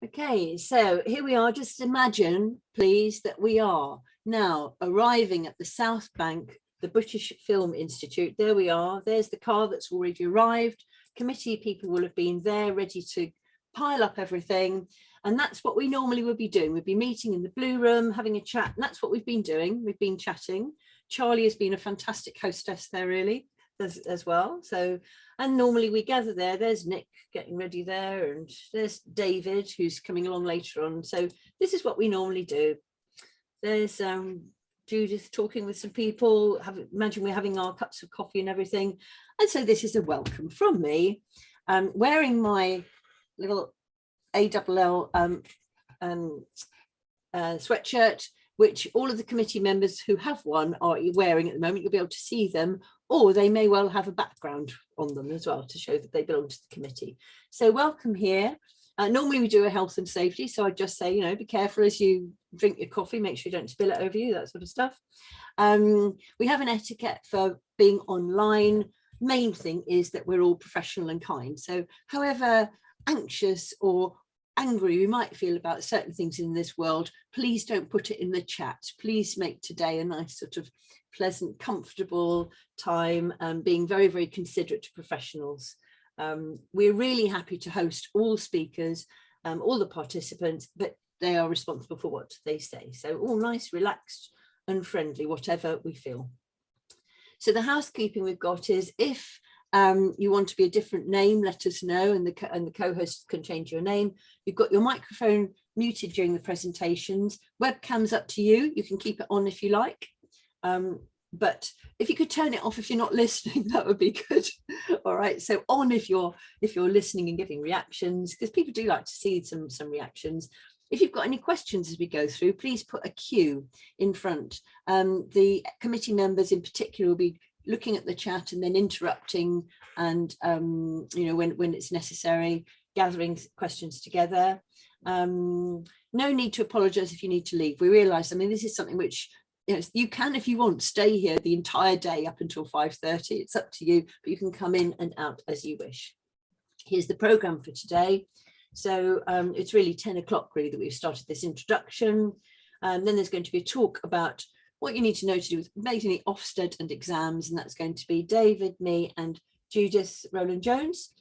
Okay, so here we are. Just imagine, please, that we are now arriving at the South Bank, the British Film Institute. There we are. There's the car that's already arrived. Committee people will have been there ready to pile up everything. And that's what we normally would be doing. We'd be meeting in the blue room, having a chat. And that's what we've been doing. We've been chatting. Charlie has been a fantastic hostess there, really, as well. So, and normally we gather there. There's Nick getting ready there, and there's David who's coming along later on. So this is what we normally do. There's Judith talking with some people. Imagine we're having our cups of coffee and everything. And so this is a welcome from me, wearing my little ALL sweatshirt, which all of the committee members who have one are wearing at the moment. You'll be able to see them, or they may well have a background on them as well to show that they belong to the committee. So welcome here. Normally we do a health and safety, so I just say, you know, be careful as you drink your coffee, make sure you don't spill it over you, that sort of stuff. We have an etiquette for being online. Main thing is that we're all professional and kind. So however anxious or angry we might feel about certain things in this world, please don't put it in the chat. Please make today a nice sort of pleasant, comfortable time, being very, very considerate to professionals. We're really happy to host all speakers, all the participants, but they are responsible for what they say. So all nice, relaxed and friendly, whatever we feel. So the housekeeping we've got is, if you want to be a different name, let us know, and the co-host can change your name. You've got your microphone muted during the presentations. Webcam's up to you. You can keep it on if you like. But if you could turn it off if you're not listening, that would be good. All right, so on if you're listening and giving reactions, because people do like to see some reactions. If you've got any questions as we go through, please put a queue in front. The committee members in particular will be looking at the chat and then interrupting, and you know, when it's necessary, gathering questions together. No need to apologize if you need to leave. We realize, I mean, this is something which, you know, you can, if you want, stay here the entire day up until 5:30. It's up to you, but you can come in and out as you wish. Here's the program for today. So it's really 10 o'clock really that we've started this introduction. Then there's going to be a talk about what you need to know to do with mainly Ofsted and exams, and that's going to be David, me and Judith Rowland-Jones.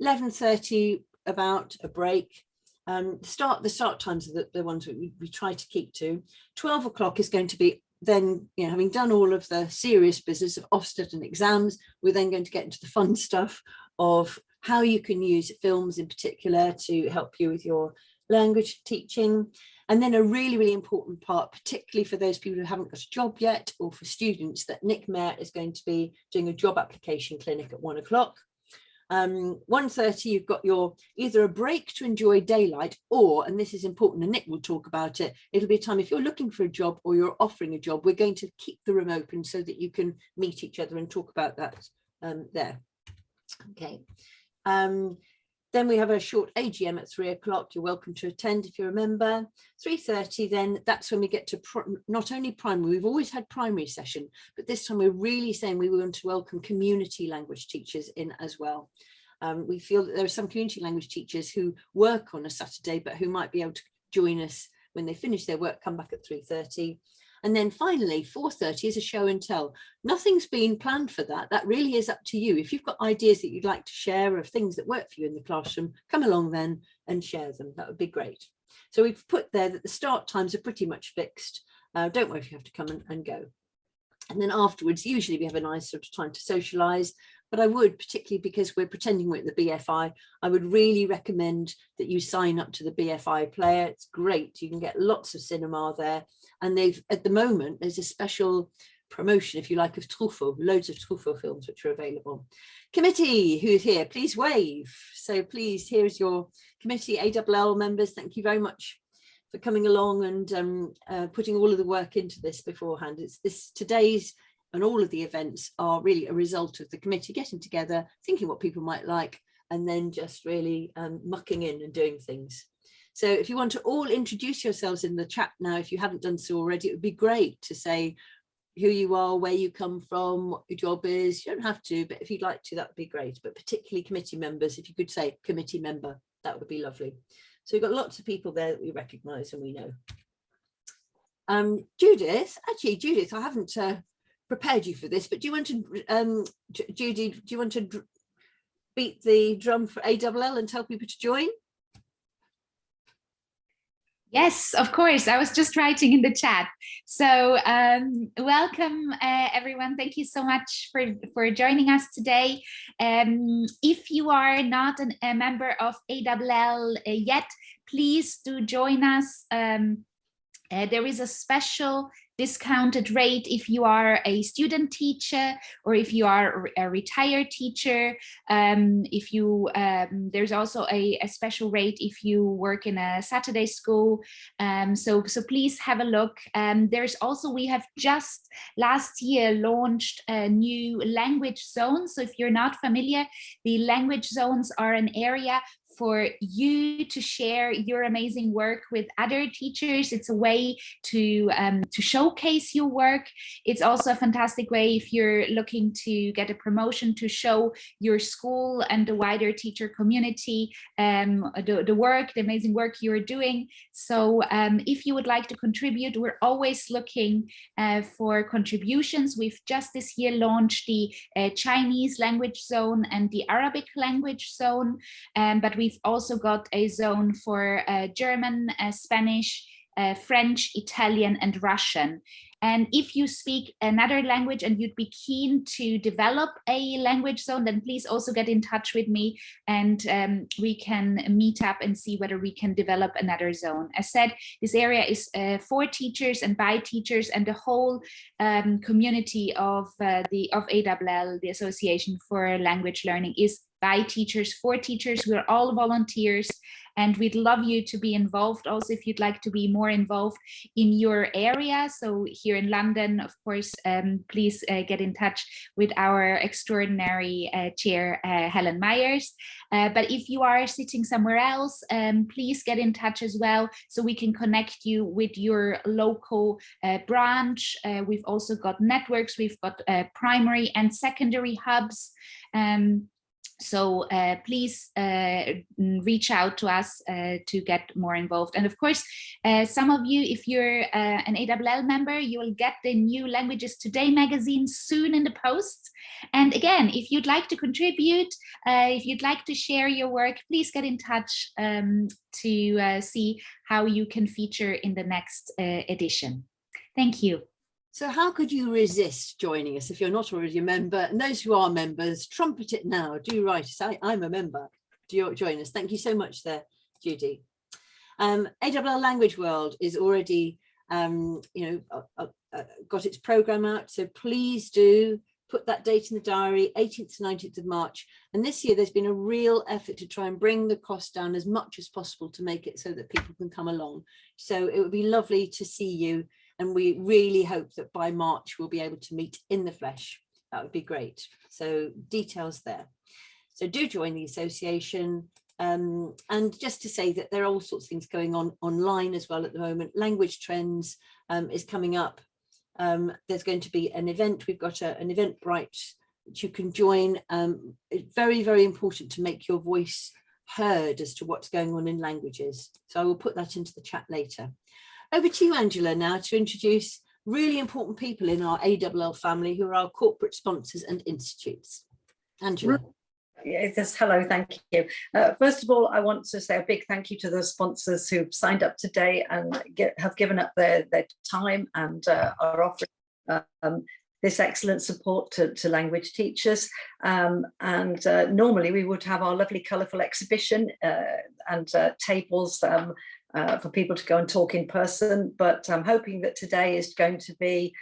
11:30 about a break. The start times are the ones we try to keep to. 12 o'clock is going to be then, you know, having done all of the serious business of Ofsted and exams, we're then going to get into the fun stuff of how you can use films in particular to help you with your language teaching. And then a really, really important part, particularly for those people who haven't got a job yet, or for students, that Nick Mayer is going to be doing a job application clinic at 1 o'clock. 1:30, you've got your either a break to enjoy daylight, or, and this is important and Nick will talk about it, it'll be a time if you're looking for a job or you're offering a job, we're going to keep the room open so that you can meet each other and talk about that there. Okay. Then we have a short AGM at 3 o'clock. You're welcome to attend if you're a member. 3:30, then that's when we get to not only primary, we've always had primary session, but this time we're really saying we want to welcome community language teachers in as well. We feel that there are some community language teachers who work on a Saturday, but who might be able to join us when they finish their work, come back at 3:30. And then finally, 4:30 is a show and tell. Nothing's been planned for that. That really is up to you. If you've got ideas that you'd like to share of things that work for you in the classroom, come along then and share them. That would be great. So we've put there that the start times are pretty much fixed. Don't worry if you have to come and go. And then afterwards, usually we have a nice sort of time to socialise. But I would, particularly because we're pretending we're at the BFI, I would really recommend that you sign up to the BFI player. It's great. You can get lots of cinema there. And they've, at the moment, there's a special promotion, if you like, of Truffaut, loads of Truffaut films which are available. Committee, who's here, please wave. So please, here's your committee, ALL members. Thank you very much for coming along and putting all of the work into this beforehand. It's today's and all of the events are really a result of the committee getting together, thinking what people might like, and then just really mucking in and doing things. So if you want to all introduce yourselves in the chat now, if you haven't done so already, it would be great to say who you are, where you come from, what your job is. You don't have to, but if you'd like to, that would be great. But particularly committee members, if you could say committee member, that would be lovely. So we've got lots of people there that we recognise and we know. Judith, I haven't prepared you for this, but do you want to, Judy, do you want to beat the drum for ALL and tell people to join? Yes, of course. I was just writing in the chat. So welcome, everyone. Thank you so much for joining us today. If you are not a member of ALL yet, please do join us. There is a special discounted rate if you are a student teacher or if you are a retired teacher. There's also a special rate if you work in a Saturday school. So please have a look. There's also, we have just last year launched a new language zone. So if you're not familiar, the language zones are an area for you to share your amazing work with other teachers. It's a way to showcase your work. It's also a fantastic way if you're looking to get a promotion to show your school and the wider teacher community the amazing work you're doing. So if you would like to contribute, we're always looking for contributions. We've just this year launched the Chinese language zone and the Arabic language zone, but we've also got a zone for German, Spanish, French, Italian, and Russian. And if you speak another language and you'd be keen to develop a language zone, then please also get in touch with me and we can meet up and see whether we can develop another zone. As said, this area is for teachers and by teachers, and the whole community of ALL, the Association for Language Learning, is by teachers, for teachers. We're all volunteers, and we'd love you to be involved also if you'd like to be more involved in your area. So here in London, of course, please get in touch with our extraordinary chair, Helen Myers. But if you are sitting somewhere else, please get in touch as well so we can connect you with your local branch. We've also got networks, we've got primary and secondary hubs. So please reach out to us to get more involved. And of course, some of you, if you're an ALL member, you will get the new Languages Today magazine soon in the post. And again, if you'd like to contribute, if you'd like to share your work, please get in touch to see how you can feature in the next edition. Thank you. So how could you resist joining us if you're not already a member? And those who are members, trumpet it now. Do write us. I'm a member. Do join us. Thank you so much there, Judy. ALL Language World is already, got its programme out. So please do put that date in the diary, 18th to 19th of March. And this year there's been a real effort to try and bring the cost down as much as possible to make it so that people can come along. So it would be lovely to see you. And we really hope that by March we'll be able to meet in the flesh. That would be great. So details there. So do join the association. And just to say that there are all sorts of things going on online as well at the moment. Language Trends is coming up. There's going to be an event. We've got an Eventbrite which you can join. It's very, very important to make your voice heard as to what's going on in languages. So I will put that into the chat later. Over to you, Angela, now to introduce really important people in our ALL family who are our corporate sponsors and institutes. Angela. Yes, hello, thank you. First of all, I want to say a big thank you to the sponsors who've signed up today and have given up their time and are offering this excellent support to language teachers. Normally we would have our lovely colourful exhibition and tables for people to go and talk in person, but I'm hoping that today is going to be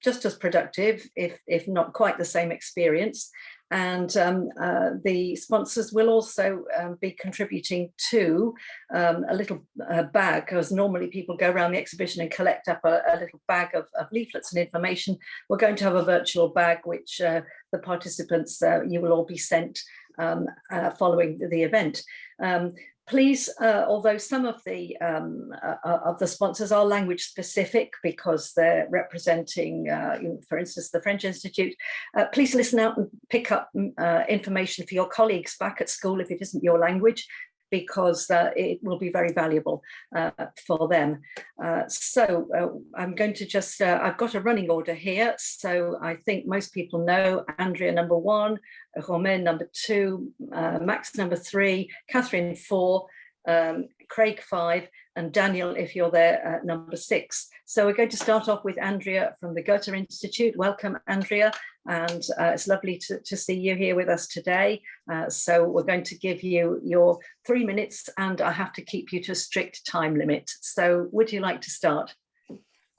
just as productive, if not quite the same experience. And the sponsors will also be contributing to a little bag, because normally people go around the exhibition and collect up a little bag of leaflets and information. We're going to have a virtual bag which the participants, you will all be sent following the event. Please, although some of the sponsors are language specific because they're representing, for instance, the French Institute, please listen out and pick up information for your colleagues back at school if it isn't your language. because it will be very valuable for them. So I'm going to just, I've got a running order here. So I think most people know Andrea number 1, Romain number 2, Max number 3, Kathryn 4, Craig 5, and Daniel, if you're there, number 6. So we're going to start off with Andrea from the Goethe Institute. Welcome, Andrea, and it's lovely to see you here with us today. So we're going to give you your 3 minutes, and I have to keep you to a strict time limit. So would you like to start?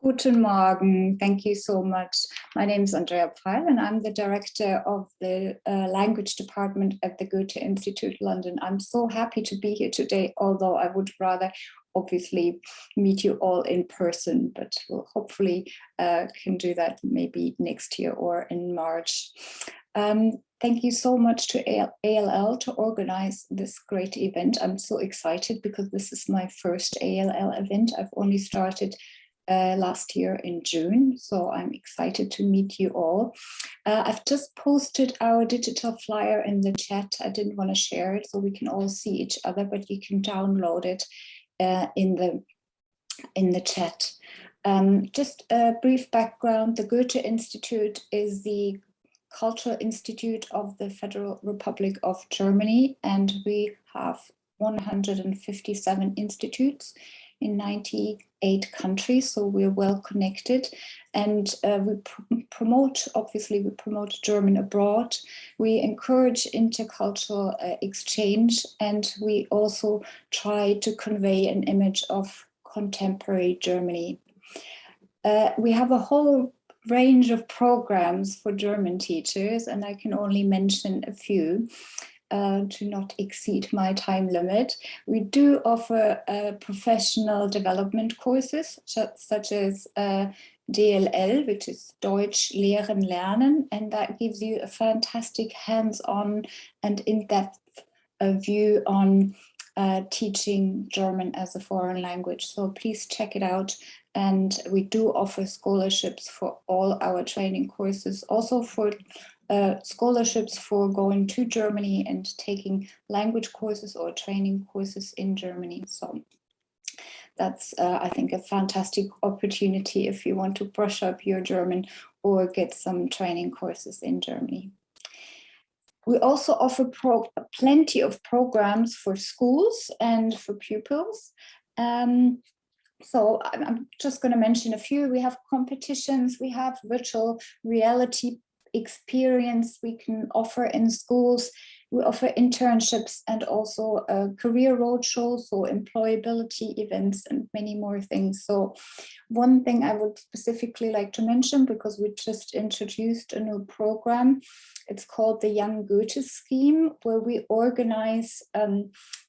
Guten Morgen, thank you so much. My name is Andrea Pfeil and I'm the director of the language department at the Goethe Institute London. I'm so happy to be here today, although I would rather obviously meet you all in person, but we'll hopefully can do that maybe next year or in March. Thank you so much to ALL to organize this great event. I'm so excited because this is my first ALL event. I've only started last year in June, so I'm excited to meet you all. I've just posted our digital flyer in the chat. I didn't want to share it so we can all see each other, but you can download it in the chat. Just a brief background: the Goethe Institute is the Cultural Institute of the Federal Republic of Germany, and we have 157 institutes in 98 countries, so we're well connected, and we promote German abroad. We encourage intercultural exchange, and we also try to convey an image of contemporary Germany. We have a whole range of programs for German teachers, and I can only mention a few. To not exceed my time limit. We do offer professional development courses, such as DLL, which is Deutsch Lehren Lernen, and that gives you a fantastic hands-on and in-depth view on teaching German as a foreign language. So please check it out. And we do offer scholarships for all our training courses, also for scholarships for going to Germany and taking language courses or training courses in Germany. So that's, I think, a fantastic opportunity if you want to brush up your German or get some training courses in Germany. We also offer plenty of programs for schools and for pupils. So I'm just going to mention a few. We have competitions, we have virtual reality experience we can offer in schools. We offer internships and also career roadshows, so employability events and many more things. So one thing I would specifically like to mention, because we just introduced a new program, it's called the Young Goethe Scheme, where we organize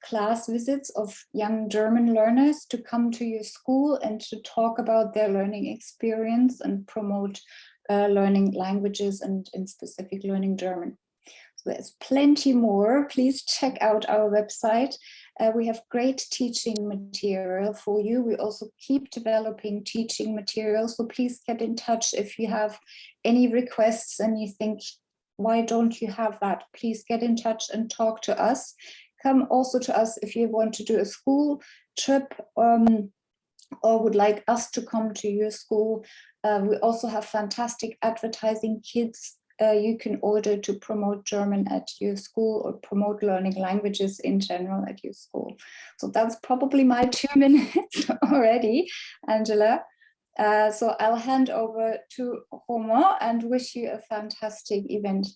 class visits of young German learners to come to your school and to talk about their learning experience and promote learning languages and in specific learning German. So there's plenty more. Please check out our website. We have great teaching material for you. We also keep developing teaching material. So please get in touch if you have any requests and you think, why don't you have that? Please get in touch and talk to us. Come also to us if you want to do a school trip or would like us to come to your school. We also have fantastic advertising kits you can order to promote German at your school or promote learning languages in general at your school. So that's probably my 2 minutes already, Angela. So I'll hand over to Romain and wish you a fantastic event.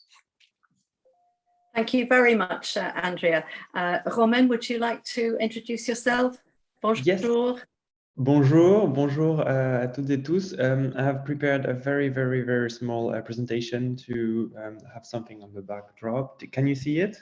Thank you very much, Andrea. Romain, would you like to introduce yourself? Bonjour. Yes. Bonjour, bonjour à toutes et tous. I have prepared a very small presentation to have something on the backdrop. Can you see it?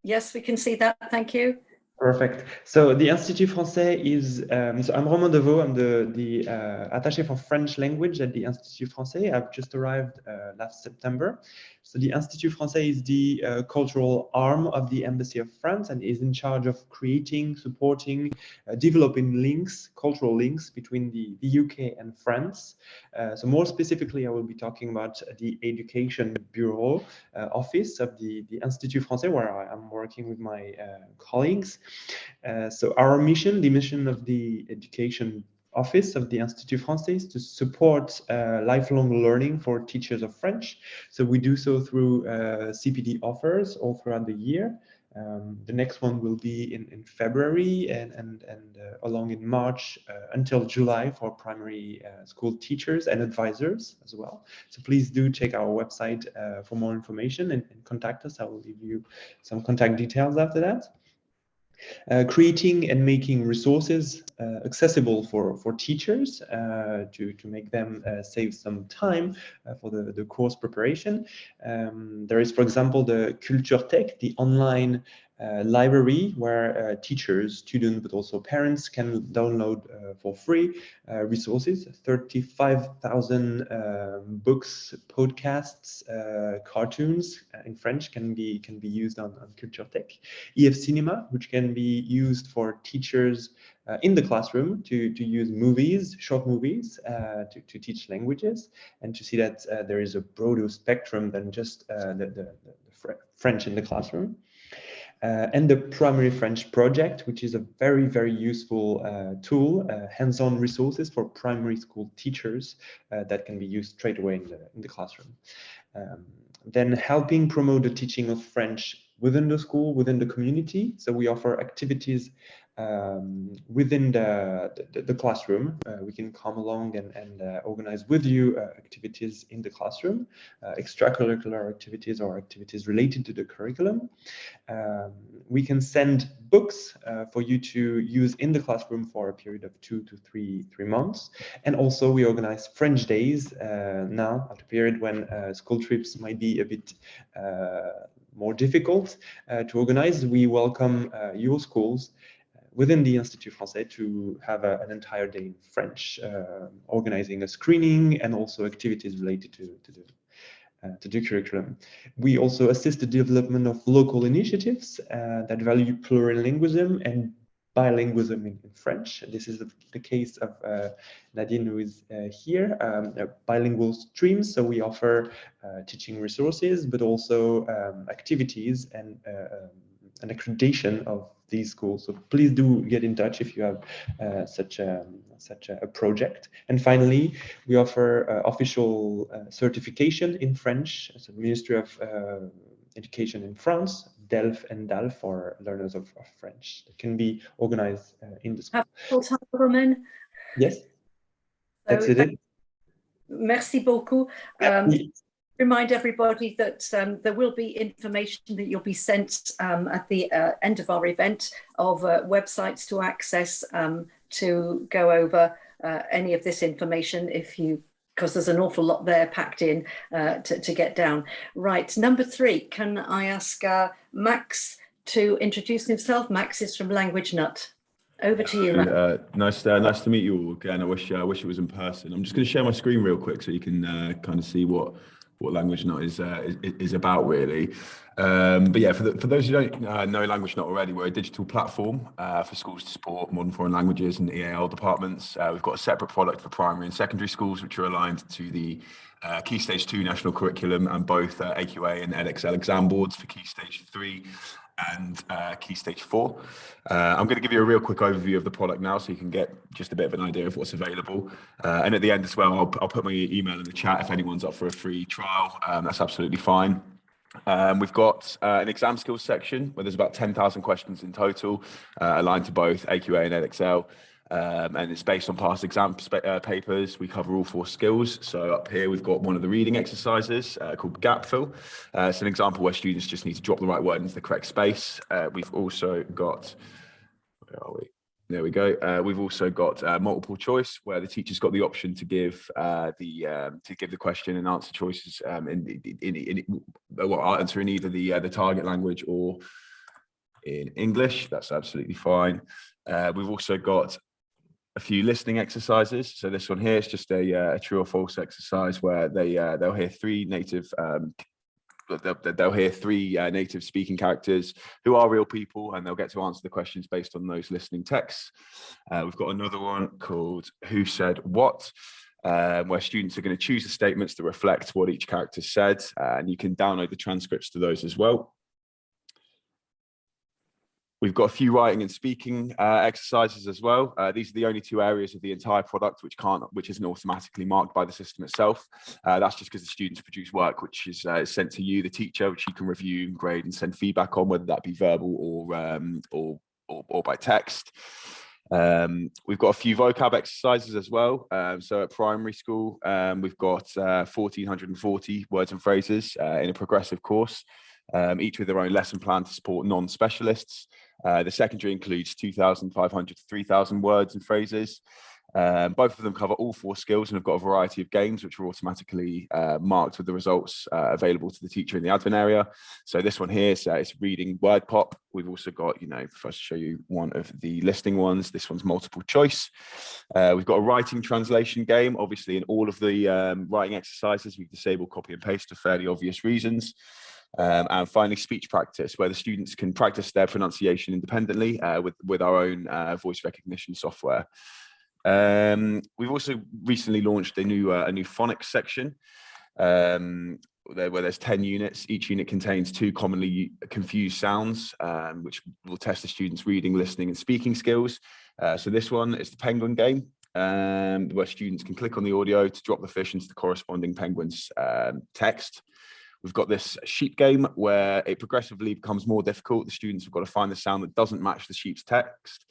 Yes, we can see that. Thank you. Perfect. So the Institut Francais is, so I'm Romain Devaux, I'm the attaché for French language at the Institut Francais. I've just arrived last September. So the Institut Francais is the cultural arm of the Embassy of France and is in charge of creating, supporting, developing links, cultural links between the UK and France. So more specifically, I will be talking about the Education Bureau office of the Institut Francais, where I'm working with my colleagues. So our mission, the mission of the Education Office of the Institut Francais, is to support lifelong learning for teachers of French. So we do so through CPD offers all throughout the year. The next one will be in February and along in March until July for primary school teachers and advisors as well. So please do check our website for more information and contact us. I will leave you some contact details after that. Creating and making resources accessible for teachers to make them save some time for the course preparation. There is, for example, the Culturetech, the online library where teachers, students, but also parents can download for free resources. 35,000 books, podcasts, cartoons in French can be used on Culturetech. EF Cinema, which can be used for teachers in the classroom to use movies, short movies, to teach languages, and to see that there is a broader spectrum than just the French in the classroom. And the Primary French Project, which is a very, very useful tool, hands-on resources for primary school teachers that can be used straight away in the classroom. Then helping promote the teaching of French within the school, within the community. So we offer activities within the classroom. We can come along and organize with you activities in the classroom, extracurricular activities or activities related to the curriculum. We can send books for you to use in the classroom for a period of 2 to 3 months. And also we organize French days now at a period when school trips might be a bit more difficult to organize. We welcome your schools within the Institut Francais to have an entire day in French, organizing a screening and also activities related to the curriculum. We also assist the development of local initiatives that value plurilingualism and bilingualism in French. This is the case of Nadine, who is here, bilingual streams. So we offer teaching resources, but also activities and an accreditation of these schools. So please do get in touch if you have such a project. And finally, we offer official certification in French. So Ministry of Education in France, DELF and DALF for learners of French. That can be organized in the school. Full-time, Romain? Yes, that's it. Merci beaucoup. Remind everybody that there will be information that you'll be sent at the end of our event of websites to access to go over any of this information because there's an awful lot there packed in to get down. Right, number 3, can I ask Max to introduce himself? Max is from Languagenut. Over to you, Max. Nice to meet you all again. I wish it was in person. I'm just going to share my screen real quick so you can kind of see what Languagenut is about, really. But yeah, for those who don't know Languagenut already, we're a digital platform for schools to support modern foreign languages and EAL departments. We've got a separate product for primary and secondary schools, which are aligned to the Key Stage 2 national curriculum and both AQA and EdXL exam boards for Key Stage 3 and Key Stage 4. I'm going to give you a real quick overview of the product now so you can get just a bit of an idea of what's available. And at the end as well, I'll put my email in the chat if anyone's up for a free trial. That's absolutely fine. We've got an exam skills section where there's about 10,000 questions in total, aligned to both AQA and EdXL. And it's based on past exam papers. We cover all 4 skills. So up here, we've got one of the reading exercises called Gap Fill. It's an example where students just need to drop the right word into the correct space. We've also got, where are we? There we go. We've also got multiple choice, where the teacher's got the option to give the question and answer choices answer in either the target language or in English. That's absolutely fine. We've also got a few listening exercises. So this one here is just a true or false exercise where they'll hear three native native speaking characters who are real people, and they'll get to answer the questions based on those listening texts. We've got another one called Who Said What, where students are going to choose the statements that reflect what each character said, and you can download the transcripts to those as well. We've got a few writing and speaking exercises as well. These are the only two areas of the entire product which isn't automatically marked by the system itself. That's just because the students produce work which is sent to you, the teacher, which you can review and grade and send feedback on, whether that be verbal or by text. We've got a few vocab exercises as well. So at primary school, we've got 1,440 words and phrases in a progressive course, each with their own lesson plan to support non-specialists. The secondary includes 2,500 to 3,000 words and phrases. Both of them cover all 4 skills and have got a variety of games which are automatically marked with the results available to the teacher in the admin area. So this one here, so it's reading word pop. We've also got, if I show you one of the listing ones, this one's multiple choice. We've got a writing translation game. Obviously in all of the writing exercises, we've disabled copy and paste for fairly obvious reasons. And finally, speech practice, where the students can practice their pronunciation independently with our own voice recognition software. We've also recently launched a new phonics section where there's 10 units. Each unit contains 2 commonly confused sounds, which will test the students' reading, listening, and speaking skills. So this one is the penguin game, where students can click on the audio to drop the fish into the corresponding penguin's text. We've got this sheep game where it progressively becomes more difficult. The students have got to find the sound that doesn't match the sheep's text.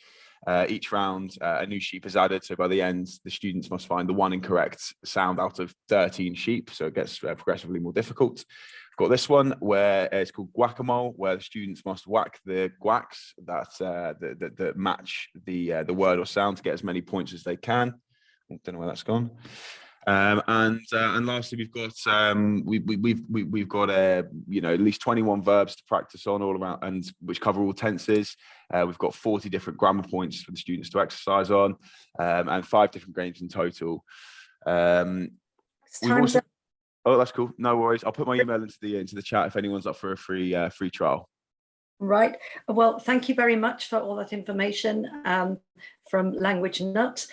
Each round, a new sheep is added. So by the end, the students must find the one incorrect sound out of 13 sheep. So it gets progressively more difficult. We've got this one where it's called guacamole, where the students must whack the guacs that match the word or sound to get as many points as they can. I don't know where that's gone. And lastly, we've got we've got at least 21 verbs to practice on all around, and which cover all tenses. We've got 40 different grammar points for the students to exercise on, and 5 different games in total. We've also, oh, that's cool. No worries. I'll put my email into the chat if anyone's up for a free trial. Right. Well, thank you very much for all that information from Languagenut.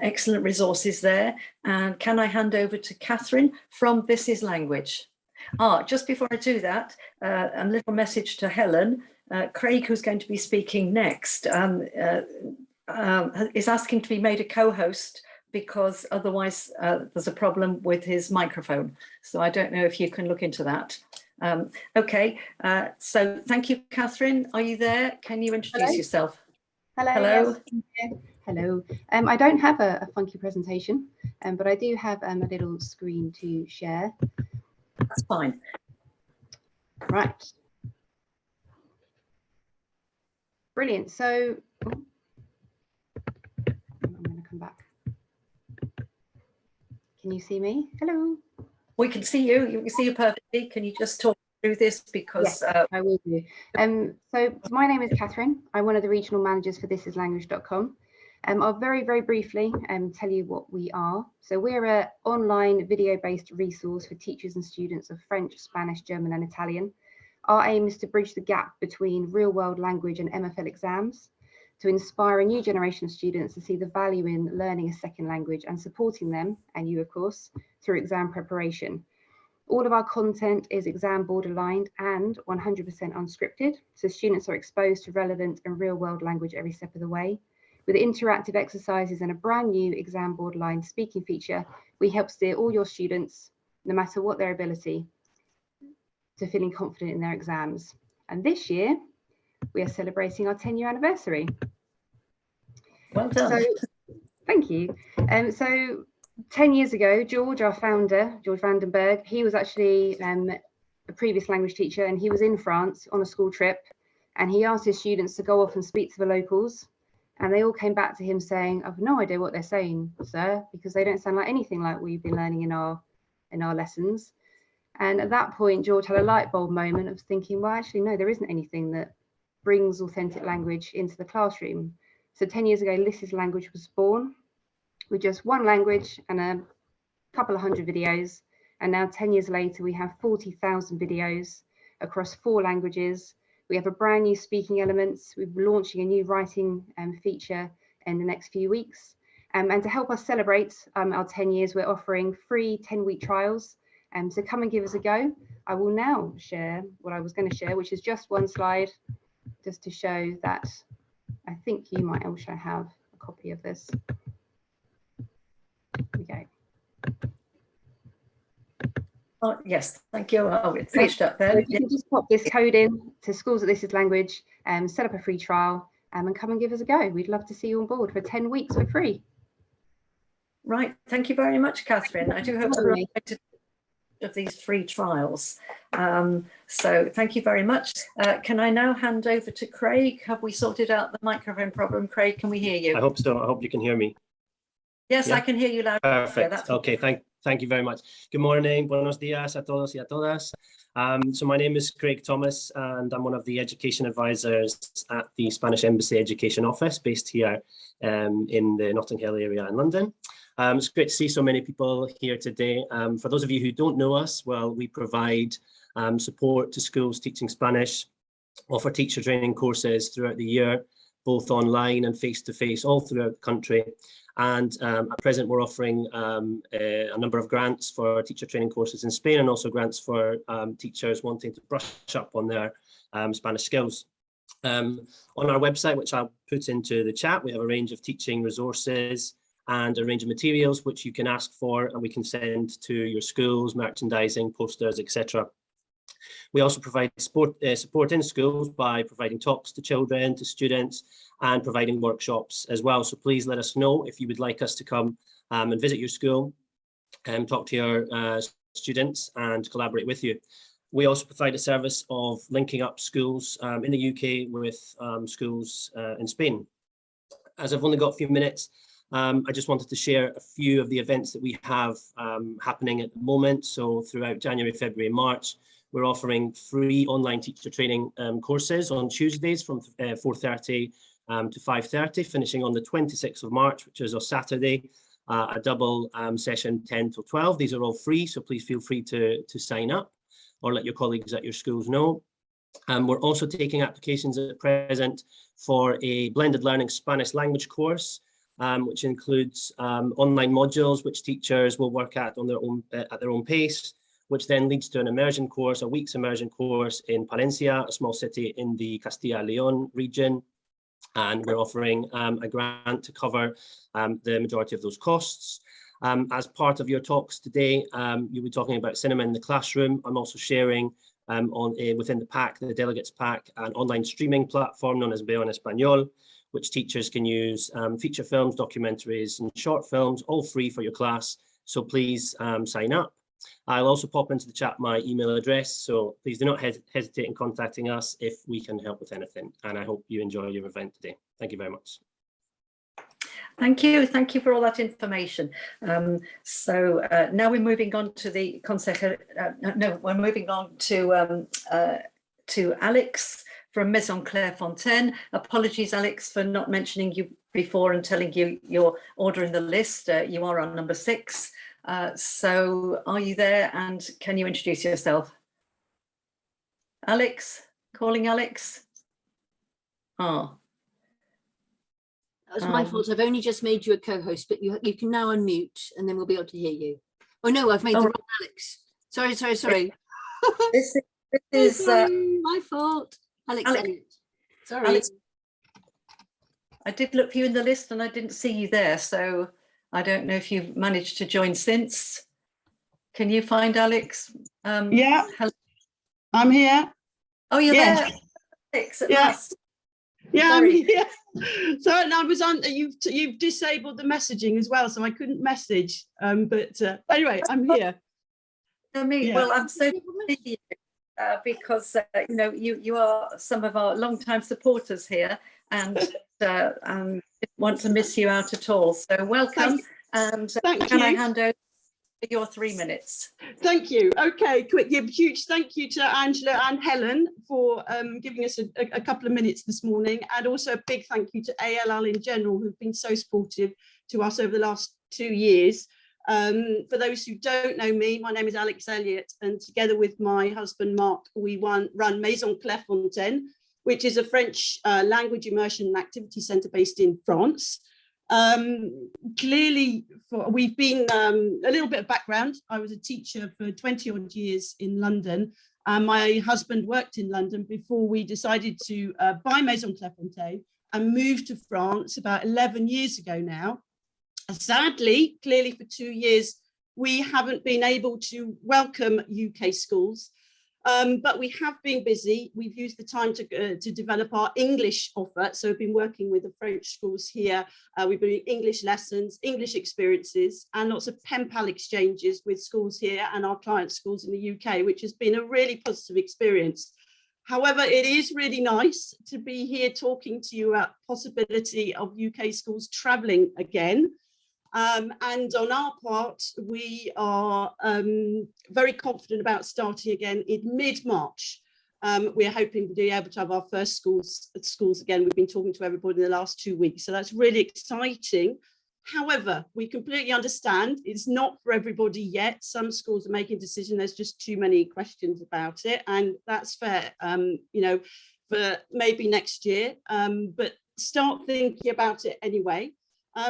Excellent resources there. And can I hand over to Kathryn from This Is Language? Just before I do that, a little message to Helen. Craig, who's going to be speaking next, is asking to be made a co-host because otherwise there's a problem with his microphone. So I don't know if you can look into that. Okay, so thank you, Kathryn. Are you there? Can you introduce yourself? Hello. Hello. Yes. Hello. I don't have a funky presentation, but I do have a little screen to share. That's fine. Right. Brilliant. So I'm going to come back. Can you see me? Hello. We can see you. You can see you perfectly. Can you just talk through this? Because yes, I will do. So my name is Kathryn. I'm one of the regional managers for thisislanguage.com. I'll very briefly tell you what we are. So we're an online video-based resource for teachers and students of French, Spanish, German, and Italian. Our aim is to bridge the gap between real-world language and MFL exams, to inspire a new generation of students to see the value in learning a second language and supporting them, and you of course, through exam preparation. All of our content is exam board aligned and 100% unscripted, so students are exposed to relevant and real-world language every step of the way. With interactive exercises and a brand new exam board aligned speaking feature, we help steer all your students, no matter what their ability, to feeling confident in their exams. And this year, we are celebrating our 10-year anniversary. Well done. So, thank you. So 10 years ago, George, our founder, George Vandenberg, he was actually a previous language teacher, and he was in France on a school trip, and he asked his students to go off and speak to the locals, and they all came back to him saying, I've no idea what they're saying, sir, because they don't sound like anything like we've been learning in our lessons. And at that point, George had a light bulb moment of thinking, well, actually, no, there isn't anything that brings authentic language into the classroom. So 10 years ago, This is Language was born with just one language and a couple of hundred videos. And now 10 years later, we have 40,000 videos across 4 languages. We have a brand new speaking elements. We're launching a new writing feature in the next few weeks. And to help us celebrate our 10 years, we're offering free 10-week trials. So come and give us a go. I will now share what I was going to share, which is just one slide, just to show that I think you might also have a copy of this. Here we go. Oh, yes, thank you. Oh, it flashed up there. So you can just pop this code in to Schools at This is Language and set up a free trial and come and give us a go. We'd love to see you on board for 10 weeks for free. Right, thank you very much, Kathryn. I do hope we're excited of these free trials. So thank you very much. Can I now hand over to Craig? Have we sorted out the microphone problem? Craig, can we hear you? I hope so. I hope you can hear me. Yes, Yeah. I can hear you loud. Perfect. Yeah, okay, thank you very much. Good morning. Buenos días a todos y a todas. So my name is Craig Thomas, and I'm one of the education advisors at the Spanish Embassy Education Office based here in the Notting Hill area in London. It's great to see so many people here today. For those of you who don't know us, well, we provide support to schools teaching Spanish, offer teacher training courses throughout the year, both online and face-to-face all throughout the country. And at present, we're offering a number of grants for teacher training courses in Spain, and also grants for teachers wanting to brush up on their Spanish skills. On our website, which I'll put into the chat, we have a range of teaching resources and a range of materials which you can ask for, and we can send to your schools, merchandising, posters, etc. We also provide support in schools by providing talks to children, to students, and providing workshops as well. So please let us know if you would like us to come and visit your school and talk to your students and collaborate with you. We also provide a service of linking up schools in the UK with schools in Spain. As I've only got a few minutes, I just wanted to share a few of the events that we have happening at the moment. So throughout January, February, and March, we're offering free online teacher training courses on Tuesdays from 4:30 to 5:30, finishing on the 26th of March, which is a Saturday, a double session 10 till 12. These are all free, so please feel free to sign up or let your colleagues at your schools know. We're also taking applications at present for a blended learning Spanish language course, which includes online modules which teachers will work at on their own pace, which then leads to an immersion course, a week's immersion course in Palencia, a small city in the Castilla y León region. And we're offering a grant to cover the majority of those costs. As part of your talks today, you'll be talking about cinema in the classroom. I'm also sharing within the pack, the delegates pack, an online streaming platform known as Veo en Español, which teachers can use feature films, documentaries, and short films, all free for your class. So please sign up. I'll also pop into the chat my email address, so please do not hesitate in contacting us if we can help with anything. And I hope you enjoy your event today. Thank you very much. Thank you for all that information. So now we're moving on to the we're moving on to Alex from Maison Fontaine. Apologies, Alex, for not mentioning you before and telling you your order in the list. You are on number 6. So are you there, and can you introduce yourself? Alex, calling Alex. Oh. That was my fault. I've only just made you a co-host, but you can now unmute and then we'll be able to hear you. Oh no, I've made the wrong Alex. Sorry. This is my fault. Alex. Sorry. Alex, I did look for you in the list and I didn't see you there, so I don't know if you've managed to join since. Can you find Alex? Yeah, hello? I'm here. Oh, you're Yes. there, Alex, at Yeah. last. Yeah, Sorry. I'm here. So and I was on. You've disabled the messaging as well, so I couldn't message. But anyway, I'm here. Yeah. Well, I'm so pleased to see you, because you know you are some of our long-time supporters here, and want to miss you out at all. So welcome. And Thank can I you. hand over your 3 minutes. Thank you. Okay, quick. Yeah, huge thank you to Angela and Helen for giving us a couple of minutes this morning, and also a big thank you to ALL in general, who've been so supportive to us over the last 2 years. For those who don't know me, my name is Alex Elliott, and together with my husband Mark, we run Maison Fontaine, which is a French language immersion and activity centre based in France. Clearly, we've been a little bit of background. I was a teacher for 20 odd years in London, and my husband worked in London before we decided to buy Maison Fontaine and move to France about 11 years ago now. Sadly, clearly for 2 years, we haven't been able to welcome UK schools, but we have been busy. We've used the time to develop our English offer. So we've been working with the French schools here. We've been doing English lessons, English experiences, and lots of pen pal exchanges with schools here and our client schools in the UK, which has been a really positive experience. However, it is really nice to be here talking to you about the possibility of UK schools travelling again. And on our part, we are very confident about starting again in mid-March. We're hoping to be able to have our first schools again. We've been talking to everybody in the last 2 weeks, so that's really exciting. However, we completely understand it's not for everybody yet. Some schools are making decisions. There's just too many questions about it, and that's fair, you know, for maybe next year, but start thinking about it anyway.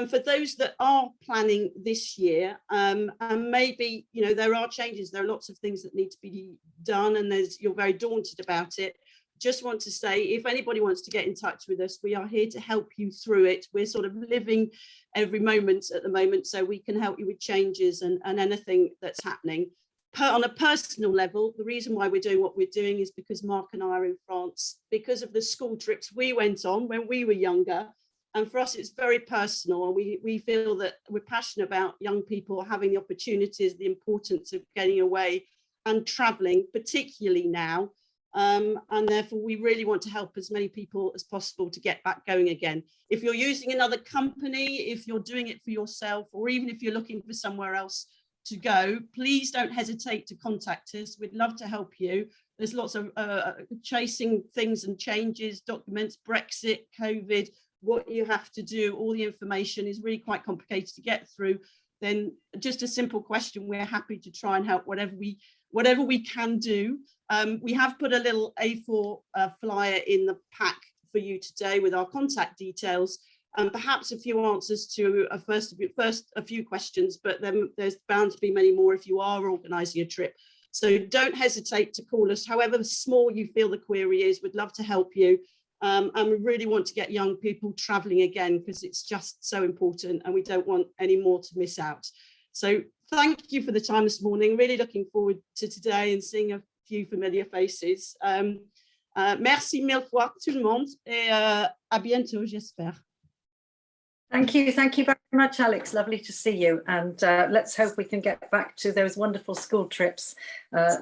For those that are planning this year, and maybe, you know, there are changes, there are lots of things that need to be done, and you're very daunted about it. Just want to say, if anybody wants to get in touch with us, we are here to help you through it. We're sort of living every moment at the moment, so we can help you with changes and anything that's happening. On a personal level, the reason why we're doing what we're doing is because Mark and I are in France, because of the school trips we went on when we were younger. And for us, it's very personal, and we feel that we're passionate about young people having the opportunities, the importance of getting away and travelling, particularly now. And therefore, we really want to help as many people as possible to get back going again. If you're using another company, if you're doing it for yourself, or even if you're looking for somewhere else to go, please don't hesitate to contact us. We'd love to help you. There's lots of chasing things and changes, documents, Brexit, COVID, what you have to do, all the information is really quite complicated to get through. Then just a simple question, we're happy to try and help whatever we can do. We have put a little A4 flyer in the pack for you today with our contact details, and perhaps a few answers to a few questions, but then there's bound to be many more if you are organising a trip. So don't hesitate to call us, however small you feel the query is. We'd love to help you. And we really want to get young people travelling again, because it's just so important, and we don't want any more to miss out. So thank you for the time this morning. Really looking forward to today and seeing a few familiar faces. Merci mille fois tout le monde, et à bientôt, j'espère. Thank you very much, Alex. Lovely to see you, and let's hope we can get back to those wonderful school trips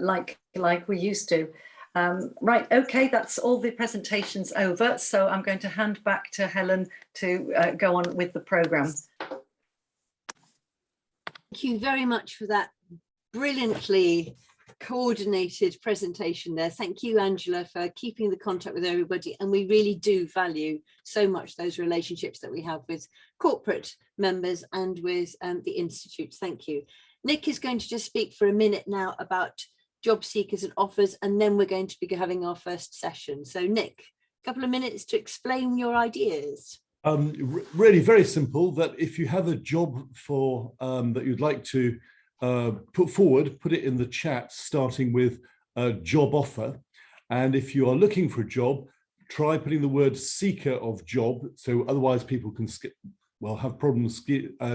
like we used to. Right, okay, that's all the presentations over, so I'm going to hand back to Helen to go on with the programme. Thank you very much for that brilliantly coordinated presentation there. Thank you, Angela, for keeping the contact with everybody, and we really do value so much those relationships that we have with corporate members and with the Institute. Thank you. Nick is going to just speak for a minute now about job seekers and offers, and then we're going to be having our first session. So Nick, a couple of minutes to explain your ideas. Really very simple, that if you have a job for that you'd like to put forward, put it in the chat, starting with a job offer. And if you are looking for a job, try putting the word seeker of job, so otherwise people can have problems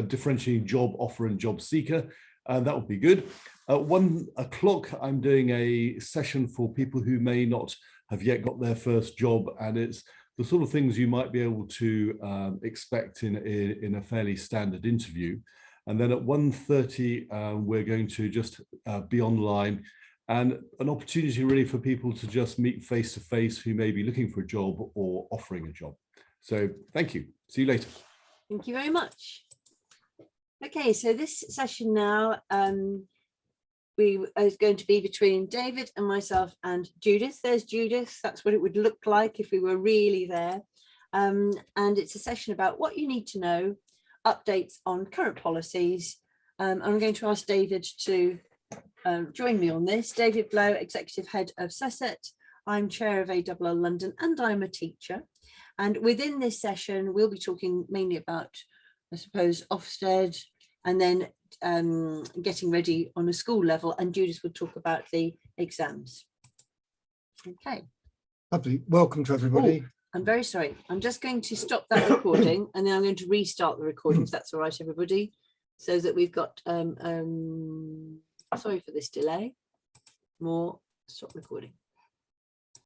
differentiating job offer and job seeker. That would be good. At 1 o'clock, I'm doing a session for people who may not have yet got their first job, and it's the sort of things you might be able to expect in a fairly standard interview. And then at 1:30, we're going to just be online, and an opportunity really for people to just meet face to face who may be looking for a job or offering a job. So thank you. See you later. Thank you very much. Okay, so this session now is going to be between David and myself and Judith. There's Judith. That's what it would look like if we were really there. And it's a session about what you need to know, updates on current policies. I'm going to ask David to join me on this. David Blow, Executive Head of SESET. I'm Chair of ALL London and I'm a teacher. And within this session, we'll be talking mainly about, I suppose, Ofsted, and then getting ready on a school level, and Judith will talk about the exams. Okay. Lovely. Welcome to everybody. Oh, I'm very sorry. I'm just going to stop that recording and then I'm going to restart the recording, if that's all right, everybody, so that we've got, sorry for this delay, more, stop recording.